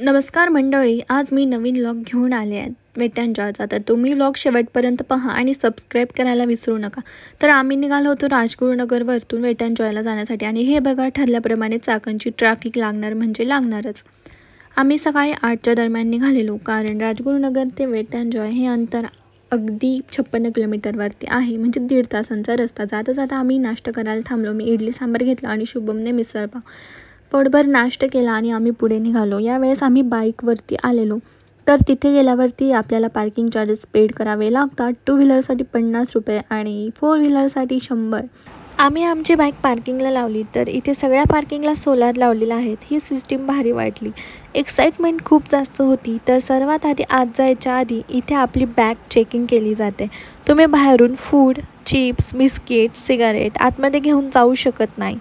नमस्कार मंडळी, आज मी नवीन व्लॉग घेऊन आले आहे वेट एंड जॉयचा. तर तुम्ही व्लॉग शेवटपर्यंत पहा आणि सबस्क्राईब करायला विसरू नका. तर आम्ही निघालो होतो राजगुरुनगरवरतून वेट एंड जॉयला जाण्यासाठी आणि हे बघा ठरल्याप्रमाणे चाकणची ट्रॅफिक लागणार म्हणजे लागणारच. आम्ही सकाळी 8च्या दरम्यान निघालेलो कारण राजगुरुनगर ते वेट एंड जॉय हे अंतर अगदी 56 किलोमीटरवरती आहे, म्हणजे 1.5 तासांचा रस्ता. जाता जाता आम्ही नाश्ता करायला थांबलो. मी इडली सांबार घेतला आणि शुभमने मिसळपाव. पोटभर नाश्ता केला आणि आम्ही पुढे निघालो. यावेळेस आम्ही बाईकवरती आलेलो. तर तिथे गेल्यावरती आपल्याला पार्किंग चार्जेस पेड करावे लागतात. 2 व्हीलरसाठी 50 रुपये आणि 4 व्हीलरसाठी 100. आम्ही आमची बाईक पार्किंगला लावली तर इथे सगळ्या पार्किंगला सोलार लावलेला आहेत. ही सिस्टीम भारी वाटली. एक्साइटमेंट खूप जास्त होती. तर सर्वात आधी आत जायच्या आधी इथे आपली बॅग चेकिंग केली जाते. तुम्ही बाहेरून फूड, चिप्स, बिस्किट, सिगारेट आतमध्ये घेऊन जाऊ शकत नाही.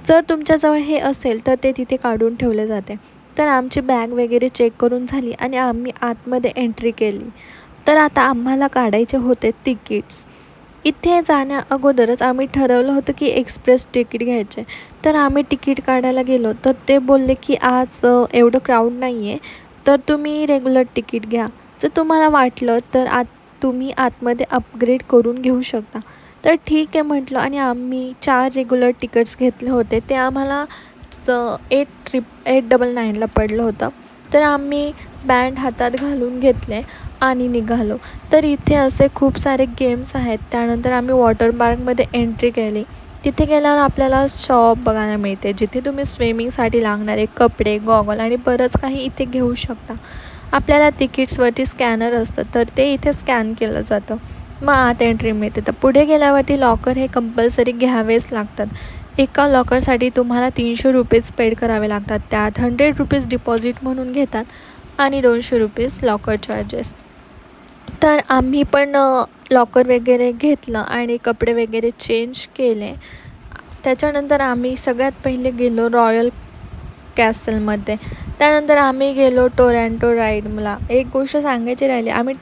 जर तुमच्याजवळ हे असेल तर ते तिथे काढून ठेवले जाते. तर आमची बॅग वगैरे चेक करून झाली आणि आम्ही आतमध्ये एंट्री केली. तर आता आम्हाला काढायचे होते तिकीट्स. इथे जाण्या अगोदरच आम्ही ठरवलं होतं की एक्सप्रेस तिकीट घ्यायचे. तर आम्ही तिकीट काढायला गेलो तर ते बोलले की आज एवढं क्राऊड नाही आहे, तर तुम्ही रेग्युलर तिकीट घ्या. जर तुम्हाला वाटलं तर तुम्ही आतमध्ये अपग्रेड करून घेऊ शकता. तर ठीक आहे म्हटलं आणि आम्ही 4 रेग्युलर तिकीट्स घेतले होते. ते आम्हाला 899ला पडलं होतं. तर आम्ही बँड हातात घालून घेतले आणि निघालो. तर इथे असे खूप सारे गेम्स आहेत. त्यानंतर आम्ही वॉटर पार्कमध्ये एंट्री केली. तिथे गेल्यावर आपल्याला शॉप बघायला मिळते, जिथे तुम्ही स्विमिंगसाठी लागणारे कपडे, गॉगल आणि बरंच काही इथे घेऊ शकता. आपल्याला तिकीट्सवरती स्कॅनर असतं, तर ते इथे स्कॅन केलं जातं. मग आत एंट्री मिळते. तर पुढे गेल्यावरती लॉकर हे कंपल्सरी घ्यावेच लागतात. एका लॉकरसाठी तुम्हाला 300 रुपीज पेड करावे लागतात. त्यात 100 रुपीज डिपॉझिट म्हणून घेतात आणि 200 रुपीज लॉकर चार्जेस. तर आम्ही पण लॉकर वगैरे घेतलं आणि कपडे वगैरे चेंज केले. त्याच्यानंतर आम्ही सगळ्यात पहिले गेलो रॉयल कॅसलमध्ये. त्यानंतर आम्ही गेलो टोरॅन्टो राईड. मला एक गोष्ट सांगायची राहिली, आम्ही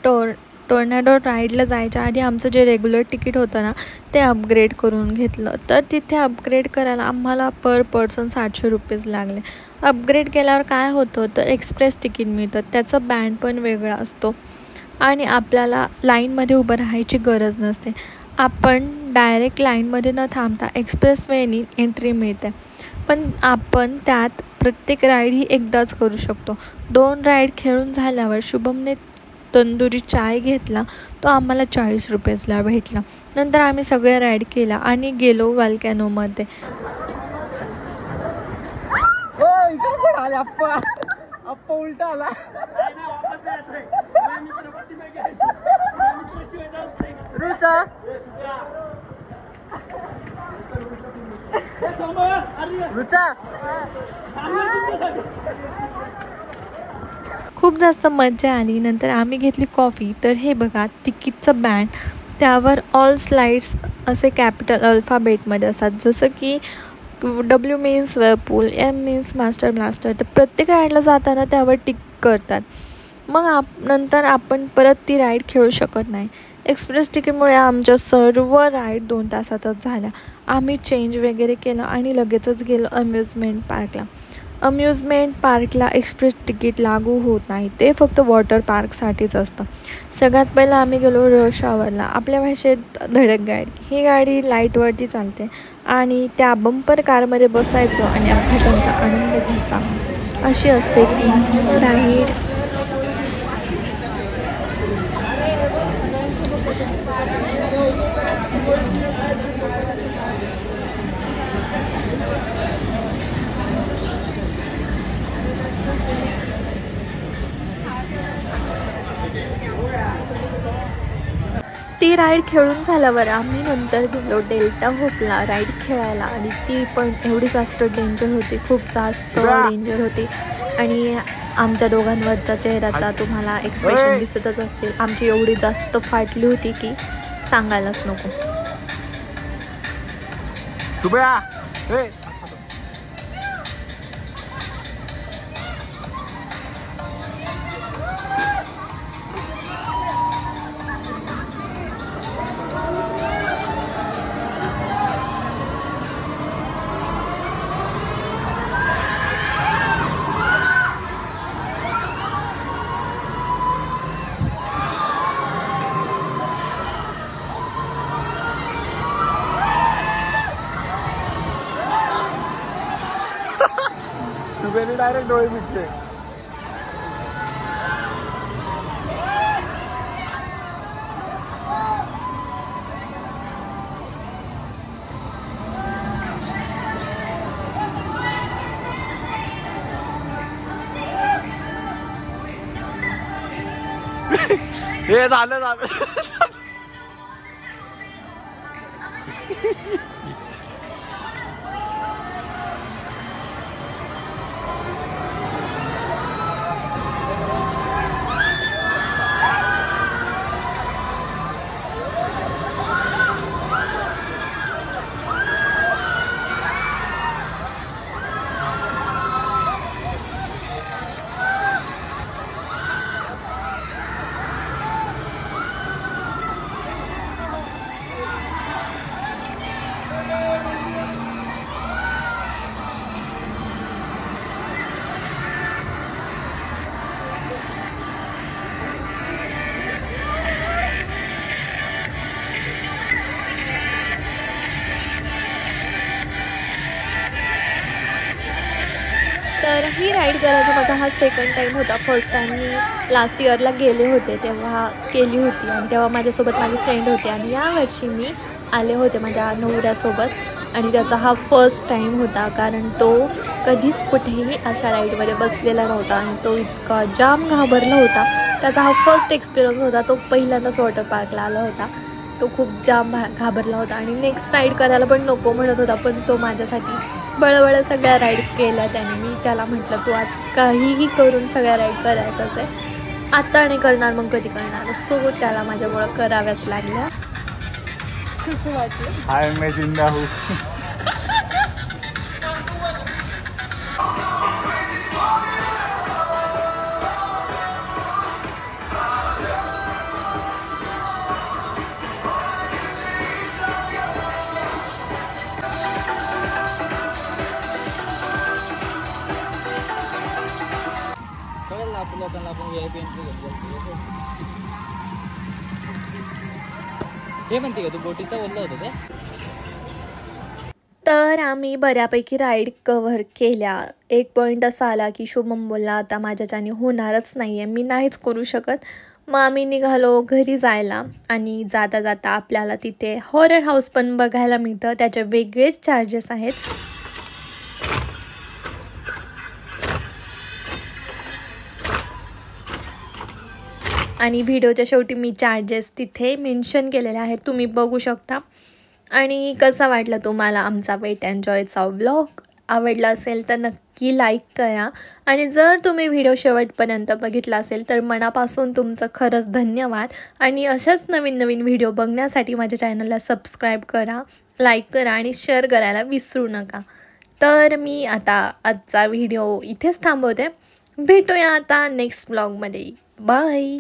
टोर्नॅडो राईडला जायच्या आधी आमचं जे रेग्युलर तिकीट होतं ना, ते अपग्रेड करून घेतलं. तर तिथे अपग्रेड करायला आम्हाला पर पर्सन 700 रुपीज लागले. अपग्रेड केल्यावर काय होतं तर एक्सप्रेस तिकीट मिळतं. त्याचं बँड पण वेगळा असतो आणि आपल्याला लाईनमध्ये उभं राहायची गरज नसते. आपण डायरेक्ट लाईनमध्ये न थांबता एक्सप्रेस वेनी एंट्री मिळते. पण आपण त्यात प्रत्येक राईड ही एकदाच करू शकतो. 2 राईड खेळून झाल्यावर शुभमने तंदुरी चाय घेतला. तो आम्हाला 40 रुपयाला भेटला. नंतर आम्ही सगळ्या राईड केला आणि गेलो वॉल्कॅनोमध्ये. उलटा आला. खूप जास्त मजा आली. नंतर आम्ही घेतली कॉफी. तर हे बघा तिकीटचं बँड, त्यावर ऑल स्लाइड्स असे कॅपिटल अल्फाबेटमध्ये असतात. जसं की W means Whirlpool, M means master blaster. तर प्रत्येक राईडला जाताना त्यावर टिक करतात. मग नंतर आपण परत ती राईड खेळू शकत नाही. एक्सप्रेस तिकीटमुळे आमच्या सर्व राईड 2 तासातच झाल्या. आम्ही चेंज वगैरे केलं आणि लगेचच गेलो अम्युजमेंट पार्कला. अम्युजमेंट पार्कला एक्सप्रेस तिकीट लागू होत नाही, ते फक्त वॉटर पार्कसाठीच असतं. सगळ्यात पहिलं आम्ही गेलो रश आवरला. आपल्या भाषेत धडक गाडी. ही गाडी लाईटवरती चालते आणि त्या बंपर कारमध्ये बसायचं आणि अपघातांचा आनंद घ्यायचा. अशी असते ती राईड. ती राईड खेळून झाल्यावर आम्ही नंतर गेलो डेल्टा होपला राईड खेळायला आणि ती पण एवढी जास्त डेंजर होती, खूप जास्त डेंजर होती. आणि आमच्या दोघांवरच्या चेहऱ्याचा तुम्हाला एक्सप्रेशन दिसतच असतील. आमची एवढी जास्त फाटली होती की सांगायलाच नको. उभ्याने डायरेक्ट डोळे मिटले. हे झालं झालं. तर ही राईड करायचा माझा हा सेकंड टाईम होता. फर्स्ट टाईम मी लास्ट इयरला गेले होते तेव्हा केली होती आणि तेव्हा माझ्यासोबत माझी फ्रेंड होती आणि यावर्षी मी आले होते माझ्या नवऱ्यासोबत आणि त्याचा हा फर्स्ट टाईम होता कारण तो कधीच कुठेही अशा राईडमध्ये बसलेला नव्हता आणि तो इतका जाम घाबरला होता. त्याचा हा फर्स्ट एक्सपिरियन्स होता. तो पहिल्यांदाच वॉटर पार्कला आला होता. तो खूप जाम घाबरला होता आणि नेक्स्ट राईड करायला पण नको म्हणत होता, पण तो माझ्यासाठी बळबळ सगळ्या राईड केल्या त्याने. मी त्याला म्हटलं तू आज काहीही करून सगळ्या राईड करायचंच आहे, आता नाही करणार मग कधी करणार. सो त्याला माझ्यामुळं कराव्याच लागल्या. कसं वाटलं? हाय मैं जिंदा हूँ. लोकांना आपण हे म्हणते का तू बोटीचा बोलला होता ते. तर आम्ही बऱ्यापैकी राईड कव्हर केल्या. एक पॉईंट असा आला की शुभम बोलला आता माझ्याच्याने होणारच नाही आहे, मी नाहीच करू शकत. मग आम्ही निघालो घरी जायला आणि जाता जाता आपल्याला तिथे हॉरर हाऊस पण बघायला मिळतं. त्याचे वेगळेच चार्जेस आहेत. आणि व्हिडिओच्या शेवटी मी चार्जेस तिथे मेन्शन केलेले आहेत, तुम्ही बघू शकता. आणि कसा वाटला तुम्हाला आमचा वेट एन्जॉयचा व्लॉग? आवडला असेल तर नक्की लाईक करा आणि जर तुम्ही व्हिडिओ शेवटपर्यंत बघितला असेल तर मनापासून तुमचं खरंच धन्यवाद. आणि अशाच नवीन नवीन व्हिडिओ बघण्यासाठी माझ्या चॅनलला सबस्क्राईब करा, लाईक करा आणि शेअर करायला विसरू नका. तर मी आता आजचा व्हिडिओ इथेच थांबवते. भेटूया आता नेक्स्ट व्लॉगमध्ये. बाय.